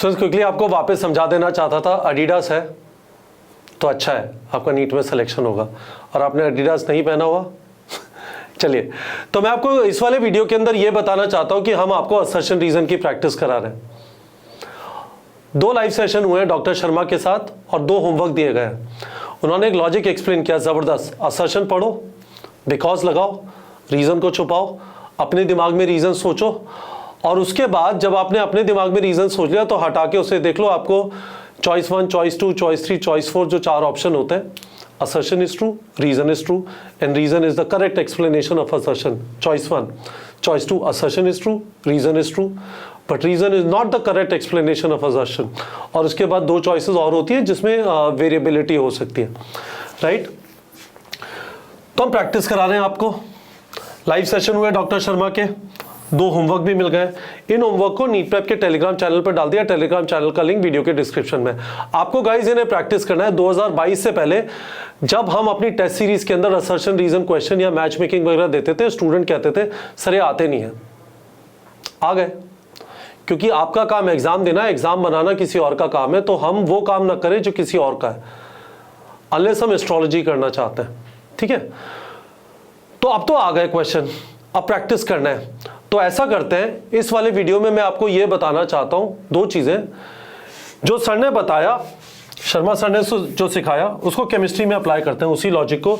Students quickly आपको वापस समझा देना चाहता था, एडिडास है तो अच्छा है, आपका नीट में सिलेक्शन होगा, और आपने एडिडास नहीं पहना हुआ चलिए, तो मैं आपको इस वाले वीडियो के अंदर ये बताना चाहता हूं कि हम आपको असर्शन रीजन की प्रैक्टिस करा रहे हैं। 2 लाइव सेशन हुए हैं डॉक्टर शर्मा के साथ और 2 होमवर्क दिए गए हैं। उन्होंने एक लॉजिक एक्सप्लेन किया जबरदस्त। असर्शन पढ़ो, बिकॉज लगाओ, रीजन को छुपाओ, अपने दिमाग में रीजन सोचो, और उसके बाद जब आपने अपने दिमाग में रीजन सोच लिया तो हटा के उसे देख लो, आपको चॉइस 1, चॉइस 2, चॉइस 3, चॉइस 4 जो 4 ऑप्शन होते हैं, assertion is true, reason is true, and reason is the correct explanation of assertion. Choice 1, choice 2, assertion is true, reason is true, but reason is not the correct explanation of assertion. और उसके बाद 2 choices और होती है जिसमें variability हो सकती है, राइट? तो हम प्रैक्टिस करा रहे हैं आपको। लाइव सेशन हुए डॉक्टर शर्मा के, 2 होमवर्क भी मिल गए। इन होमवर्क को नीट प्रेप के टेलीग्राम चैनल पर डाल दिया। टेलीग्राम चैनल का लिंक वीडियो के डिस्क्रिप्शन में। आपको गाइस इन्हें प्रैक्टिस करना है 2022 से पहले, जब हम अपनी टेस्ट सीरीज के अंदर असर्शन रीजन क्वेश्चन या मैच मेकिंग वगैरह देते थे, स्टूडेंट कहते थे सर ये आते नहीं है। आ गए, क्योंकि आपका काम एग्जाम देना है, एग्जाम बनाना किसी और का काम है, तो हम वो काम ना करें जो किसी और का है, अनलेस हम एस्ट्रोलॉजी करना चाहते हैं, ठीक है? तो अब तो आ गए क्वेश्चन, अब प्रैक्टिस करना है। तो ऐसा करते हैं, इस वाले वीडियो में मैं आपको यह बताना चाहता हूं 2 चीजें जो सर ने बताया, शर्मा सर ने जो सिखाया उसको केमिस्ट्री में अप्लाई करते हैं, उसी लॉजिक को।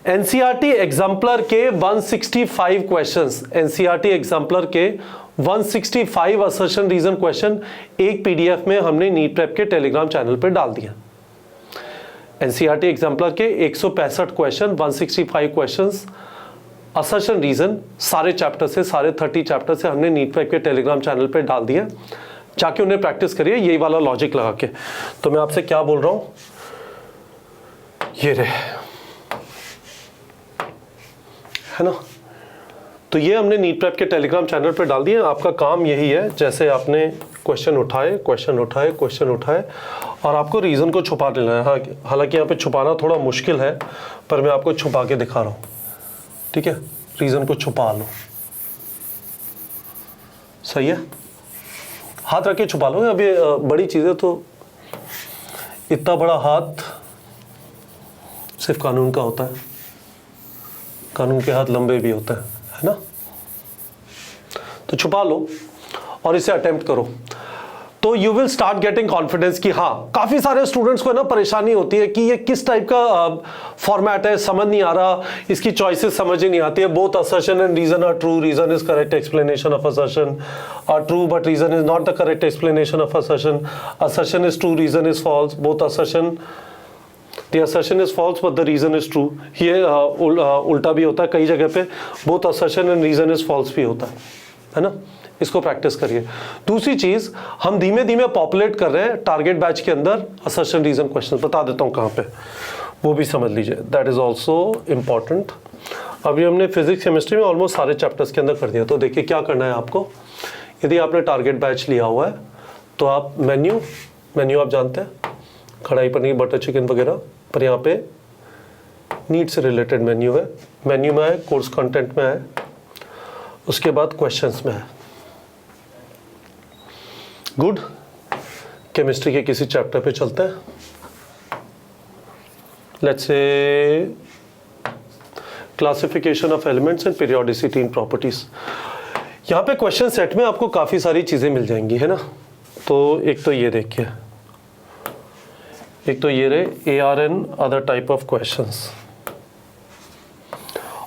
एनसीईआरटी एग्जाम्पलर के 165 क्वेश्चंस, एनसीईआरटी एग्जाम्पलर के 165 असर्शन रीजन क्वेश्चन एक पीडीएफ में हमने नीट प्रेप के टेलीग्राम चैनल पर डाल दिया। एनसीईआरटी एग्जाम्पलर के 165 क्वेश्चन, 165 क्वेश्चंस असर्शन रीजन सारे चैप्टर से, सारे 30 चैप्टर से हमने नीट प्रेप के टेलीग्राम चैनल पे डाल दिया। जाके उन्हें प्रैक्टिस करिए यही वाला लॉजिक लगा के। तो मैं आपसे क्या बोल रहा हूं, ये रहे, है ना? तो ये हमने नीट प्रेप के टेलीग्राम चैनल पे डाल दिए। आपका काम यही है, जैसे आपने क्वेश्चन उठाए, क्वेश्चन उठाए, क्वेश्चन उठाए, और आपको रीजन को छुपा लेना है। हालांकि यहाँ पे छुपाना थोड़ा मुश्किल है, पर मैं आपको छुपा के दिखा रहा हूँ, ठीक है? रीजन को छुपा लो, सही है? हाथ रख के छुपा लो। अभी बड़ी चीजें तो, इतना बड़ा हाथ सिर्फ कानून का होता है, कानून के हाथ लंबे भी होते हैं, है ना? तो छुपा लो और इसे अटेम्प्ट करो, तो you will start getting confidence कि हाँ, काफी सारे स्टूडेंट्स को ना परेशानी होती है कि ये किस टाइप का फॉर्मेट है, समझ नहीं आ रहा, इसकी चॉइसेस समझ ही नहीं आती है। Both assertion and reason are true, reason is correct explanation of assertion, are true but reason is not the correct explanation of assertion, assertion is true, reason is false, both assertion, the assertion is false but the reason is true। ये उल्टा भी होता है कई जगह पे, both assertion and reason is false भी होता है ना? इसको प्रैक्टिस करिए। दूसरी चीज, हम धीमे धीमे पॉपुलेट कर रहे हैं टारगेट बैच के अंदर असर्शन रीजन क्वेश्चन, बता देता हूँ कहाँ पे, वो भी समझ लीजिए, दैट इज ऑल्सो इम्पॉर्टेंट। अभी हमने फिजिक्स केमिस्ट्री में ऑलमोस्ट सारे चैप्टर्स के अंदर कर दिया। तो देखिए क्या करना है आपको, यदि आपने टारगेट बैच लिया हुआ है तो आप मेन्यू आप जानते हैं, कढ़ाई पनीर बटर चिकन वगैरह, पर यहाँ पे नीट से रिलेटेड मेन्यू है, मेन्यू में है, कोर्स कंटेंट में है, उसके बाद क्वेश्चंस में है। गुड, केमिस्ट्री के किसी चैप्टर पे चलते हैं। Let's say classification of elements and periodicity in properties. यहाँ पे क्वेश्चन सेट में आपको काफी सारी चीजें मिल जाएंगी, है ना? तो एक तो ये देखिए, एक तो ये रहे ARN other type of questions.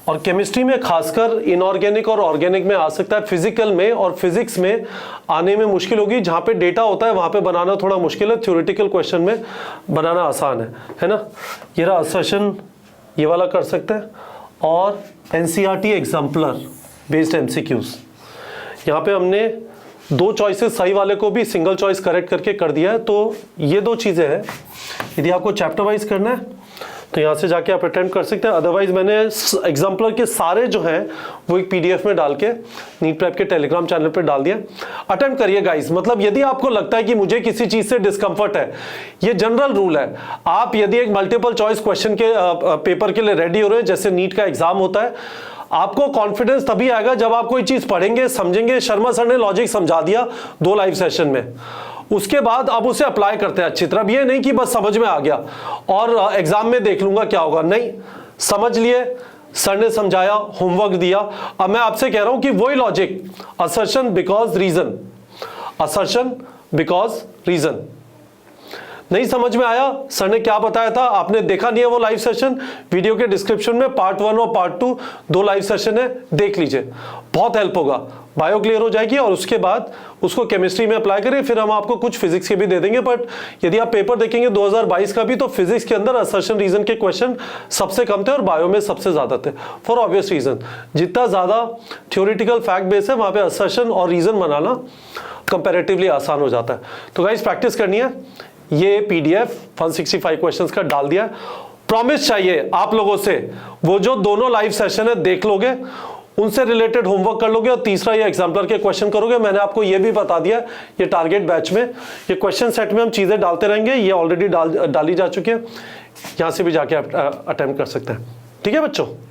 और केमिस्ट्री में खासकर इनऑर्गेनिक और ऑर्गेनिक में आ सकता है, फिजिकल में और फिजिक्स में आने में मुश्किल होगी। जहां पे डेटा होता है वहां पे बनाना थोड़ा मुश्किल है, थ्योरेटिकल क्वेश्चन में बनाना आसान है ना? ये रहा असर्शन, ये वाला कर सकते हैं। और एनसीईआरटी एग्जाम्पलर बेस्ड एमसीक्यूज, यहाँ पे हमने 2 चॉइसेस सही वाले को भी सिंगल चॉइस करेक्ट करके कर दिया है। तो ये 2 चीजें हैं। यदि आपको चैप्टर वाइज करना है तो यहाँ से जाके आप अटेम्प्ट कर सकते हैं, अदरवाइज मैंने एग्जाम्पलर के सारे जो हैं वो एक पीडीएफ में डाल के नीट प्रेप के टेलीग्राम चैनल पे डाल दिया। अटेम्प्ट करिए गाइस। मतलब यदि आपको लगता है कि मुझे किसी चीज से डिस्कम्फर्ट है, ये जनरल रूल है, आप यदि एक मल्टीपल चॉइस क्वेश्चन के पेपर के लिए रेडी हो रहे हैं, जैसे नीट का एग्जाम होता है, आपको कॉन्फिडेंस तभी आएगा जब आप कोई चीज पढ़ेंगे, समझेंगे। शर्मा सर ने लॉजिक समझा दिया 2 लाइव सेशन में, उसके बाद अब उसे अप्लाई करते हैं अच्छी तरह। अब ये नहीं कि बस समझ में आ गया और एग्जाम में देख लूंगा क्या होगा, नहीं, समझ लिए, सर ने समझाया, होमवर्क दिया। अब मैं आपसे कह रहा हूं कि वही logic, assertion because reason, assertion because reason. नहीं समझ में आया, सर ने क्या बताया था, आपने देखा नहीं है वो लाइव सेशन, वीडियो के डिस्क्रिप्शन में पार्ट 1 और पार्ट 2 दो लाइव सेशन है, देख लीजिए, बहुत हेल्प होगा। बायो क्लियर हो जाएगी और उसके बाद उसको केमिस्ट्री में अप्लाई करें, फिर हम आपको कुछ फिजिक्स के भी दे देंगे। बट यदि आप पेपर देखेंगे 2022 का भी, तो फिजिक्स के अंदर असर्शन रीजन के क्वेश्चन सबसे कम थे और बायो में सबसे ज्यादा थे, फॉर ऑब्वियस रीजन। जितना ज्यादा थ्योरेटिकल फैक्ट बेस है वहां पे असर्शन और रीजन बनाना कंपैरेटिवली आसान हो जाता है। तो गाइस प्रैक्टिस करनी है। ये पीडीएफ 165 क्वेश्चंस का डाल दिया। प्रॉमिस चाहिए आप लोगों से, वो जो दोनों लाइव सेशन है देख लोगे, उनसे रिलेटेड होमवर्क कर लोगे और तीसरा ये एग्जाम्पलर के क्वेश्चन करोगे। मैंने आपको ये भी बता दिया, ये टारगेट बैच में ये क्वेश्चन सेट में हम चीजें डालते रहेंगे, ये ऑलरेडी डाली जा चुकी है, यहां से भी जाके अटेम्प्ट कर सकते हैं। ठीक है बच्चों।